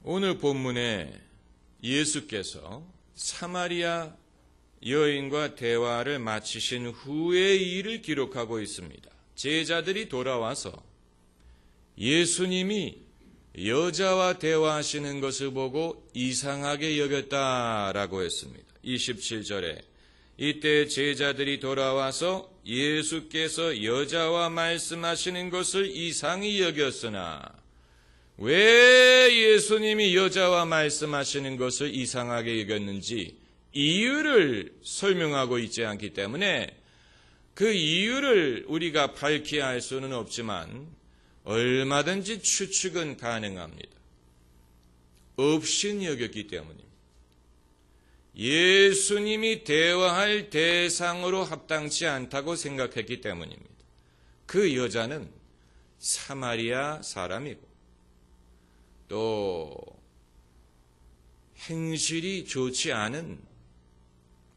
오늘 본문에 예수께서 사마리아 여인과 대화를 마치신 후의 일을 기록하고 있습니다. 제자들이 돌아와서 예수님이 여자와 대화하시는 것을 보고 이상하게 여겼다라고 했습니다. 27절에 이때 제자들이 돌아와서 예수께서 여자와 말씀하시는 것을 이상히 여겼으나 왜 예수님이 여자와 말씀하시는 것을 이상하게 여겼는지 이유를 설명하고 있지 않기 때문에 그 이유를 우리가 밝히 알 수는 없지만 얼마든지 추측은 가능합니다. 없인 여겼기 때문입니다. 예수님이 대화할 대상으로 합당치 않다고 생각했기 때문입니다. 그 여자는 사마리아 사람이고 또 행실이 좋지 않은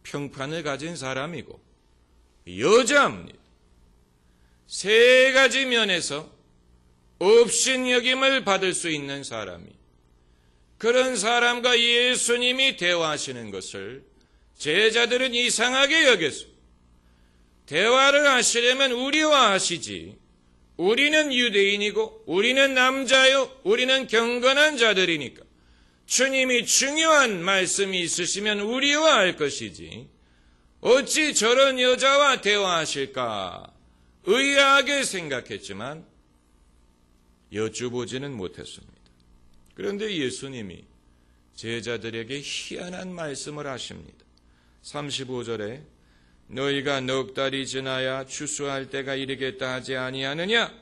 평판을 가진 사람이고 여자입니다. 세 가지 면에서 업신여김을 받을 수 있는 사람이 그런 사람과 예수님이 대화하시는 것을 제자들은 이상하게 여겼어. 대화를 하시려면 우리와 하시지. 우리는 유대인이고 우리는 남자요 우리는 경건한 자들이니까 주님이 중요한 말씀이 있으시면 우리와 할 것이지 어찌 저런 여자와 대화하실까 의아하게 생각했지만 여쭈보지는 못했습니다. 그런데 예수님이 제자들에게 희한한 말씀을 하십니다. 35절에 너희가 넉 달이 지나야 추수할 때가 이르겠다 하지 아니하느냐?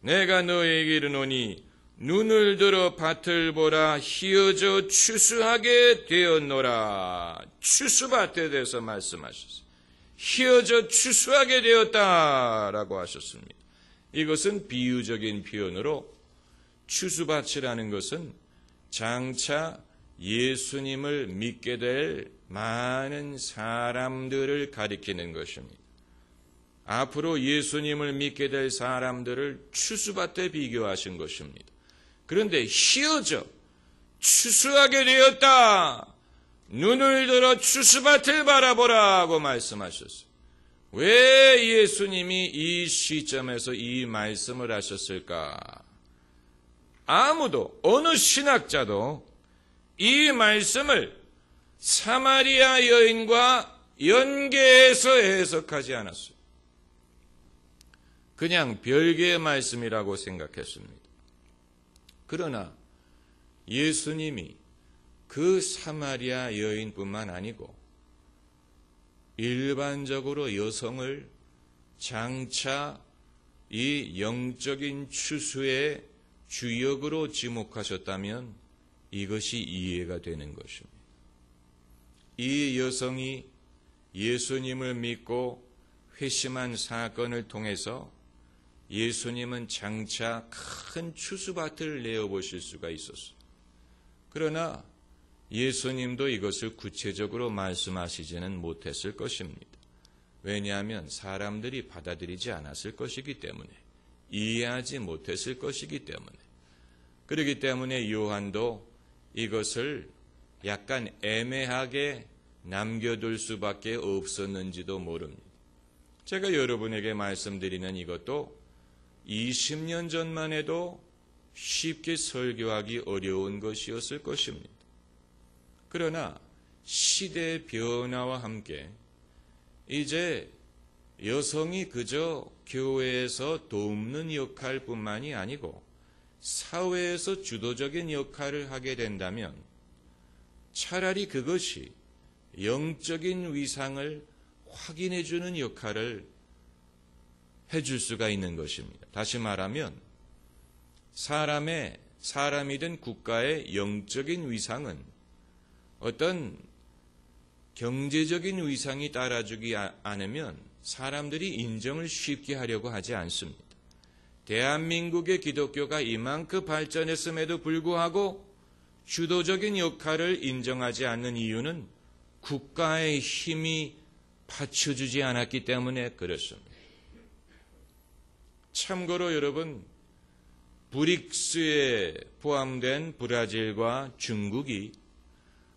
내가 너희에게 이르노니 눈을 들어 밭을 보라 희어져 추수하게 되었노라. 추수밭에 대해서 말씀하셨어요. 희어져 추수하게 되었다라고 하셨습니다. 이것은 비유적인 표현으로 추수밭이라는 것은 장차 예수님을 믿게 될 많은 사람들을 가리키는 것입니다. 앞으로 예수님을 믿게 될 사람들을 추수밭에 비교하신 것입니다. 그런데 희어져 추수하게 되었다. 눈을 들어 추수밭을 바라보라고 말씀하셨어요. 왜 예수님이 이 시점에서 이 말씀을 하셨을까? 아무도 어느 신학자도 이 말씀을 사마리아 여인과 연계해서 해석하지 않았어요. 그냥 별개의 말씀이라고 생각했습니다. 그러나 예수님이 그 사마리아 여인뿐만 아니고 일반적으로 여성을 장차 이 영적인 추수의 주역으로 지목하셨다면 이것이 이해가 되는 것입니다. 이 여성이 예수님을 믿고 회심한 사건을 통해서 예수님은 장차 큰 추수밭을 내어보실 수가 있었어요. 그러나 예수님도 이것을 구체적으로 말씀하시지는 못했을 것입니다. 왜냐하면 사람들이 받아들이지 않았을 것이기 때문에, 이해하지 못했을 것이기 때문에, 그렇기 때문에 요한도 이것을 약간 애매하게 남겨둘 수밖에 없었는지도 모릅니다. 제가 여러분에게 말씀드리는 이것도 20년 전만 해도 쉽게 설교하기 어려운 것이었을 것입니다. 그러나 시대의 변화와 함께 이제 여성이 그저 교회에서 돕는 역할뿐만이 아니고 사회에서 주도적인 역할을 하게 된다면 차라리 그것이 영적인 위상을 확인해주는 역할을 해줄 수가 있는 것입니다. 다시 말하면 사람이든 국가의 영적인 위상은 어떤 경제적인 위상이 따라주지 않으면 사람들이 인정을 쉽게 하려고 하지 않습니다. 대한민국의 기독교가 이만큼 발전했음에도 불구하고 주도적인 역할을 인정하지 않는 이유는 국가의 힘이 받쳐주지 않았기 때문에 그렇습니다. 참고로 여러분, 브릭스에 포함된 브라질과 중국이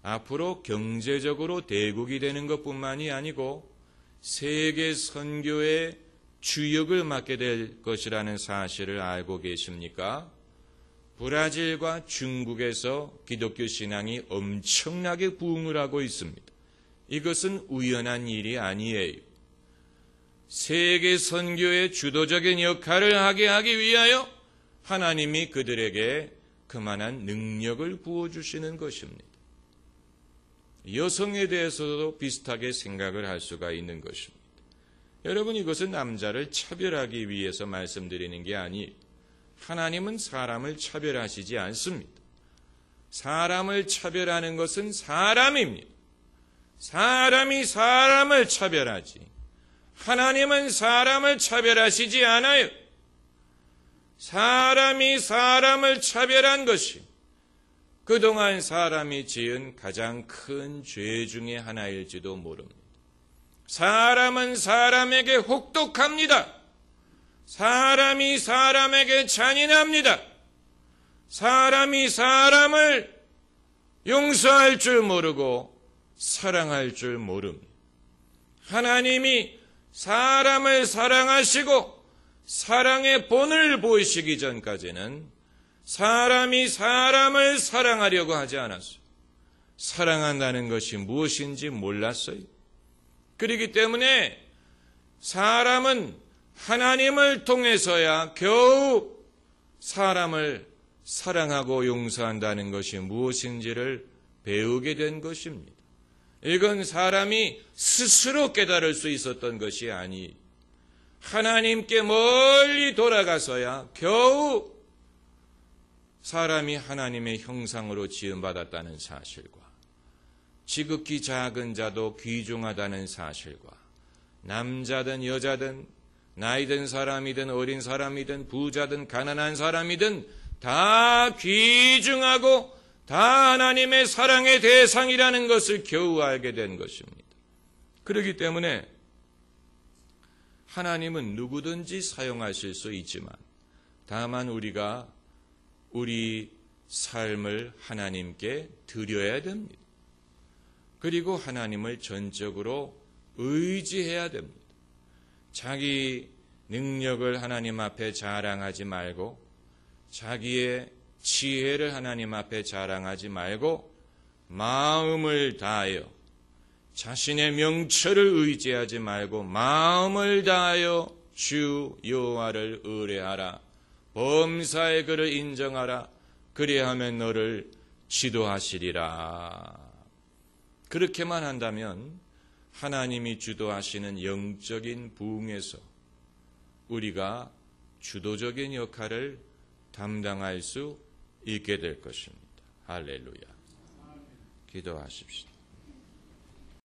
앞으로 경제적으로 대국이 되는 것뿐만이 아니고 세계 선교의 주역을 맡게 될 것이라는 사실을 알고 계십니까? 브라질과 중국에서 기독교 신앙이 엄청나게 부흥을 하고 있습니다. 이것은 우연한 일이 아니에요. 세계 선교의 주도적인 역할을 하게 하기 위하여 하나님이 그들에게 그만한 능력을 부어주시는 것입니다. 여성에 대해서도 비슷하게 생각을 할 수가 있는 것입니다. 여러분, 이것은 남자를 차별하기 위해서 말씀드리는 게 아니에요. 하나님은 사람을 차별하시지 않습니다. 사람을 차별하는 것은 사람입니다. 사람이 사람을 차별하지 하나님은 사람을 차별하시지 않아요. 사람이 사람을 차별한 것이 그동안 사람이 지은 가장 큰 죄 중에 하나일지도 모릅니다. 사람은 사람에게 혹독합니다. 사람이 사람에게 잔인합니다. 사람이 사람을 용서할 줄 모르고 사랑할 줄 모릅니다. 하나님이 사람을 사랑하시고 사랑의 본을 보이시기 전까지는 사람이 사람을 사랑하려고 하지 않았어요. 사랑한다는 것이 무엇인지 몰랐어요. 그렇기 때문에 사람은 하나님을 통해서야 겨우 사람을 사랑하고 용서한다는 것이 무엇인지를 배우게 된 것입니다. 이건 사람이 스스로 깨달을 수 있었던 것이 아니 하나님께 멀리 돌아가서야 겨우 사람이 하나님의 형상으로 지음받았다는 사실과 지극히 작은 자도 귀중하다는 사실과 남자든 여자든 나이든 사람이든 어린 사람이든 부자든 가난한 사람이든 다 귀중하고 다 하나님의 사랑의 대상이라는 것을 겨우 알게 된 것입니다. 그렇기 때문에 하나님은 누구든지 사용하실 수 있지만 다만 우리가 우리 삶을 하나님께 드려야 됩니다. 그리고 하나님을 전적으로 의지해야 됩니다. 자기 능력을 하나님 앞에 자랑하지 말고 자기의 지혜를 하나님 앞에 자랑하지 말고 마음을 다하여 자신의 명철을 의지하지 말고 마음을 다하여 주 여호와를 의뢰하라. 범사의 그를 인정하라. 그리하면 너를 지도하시리라. 그렇게만 한다면 하나님이 주도하시는 영적인 부흥에서 우리가 주도적인 역할을 담당할 수 있게 될 것입니다. 할렐루야. 기도하십시다.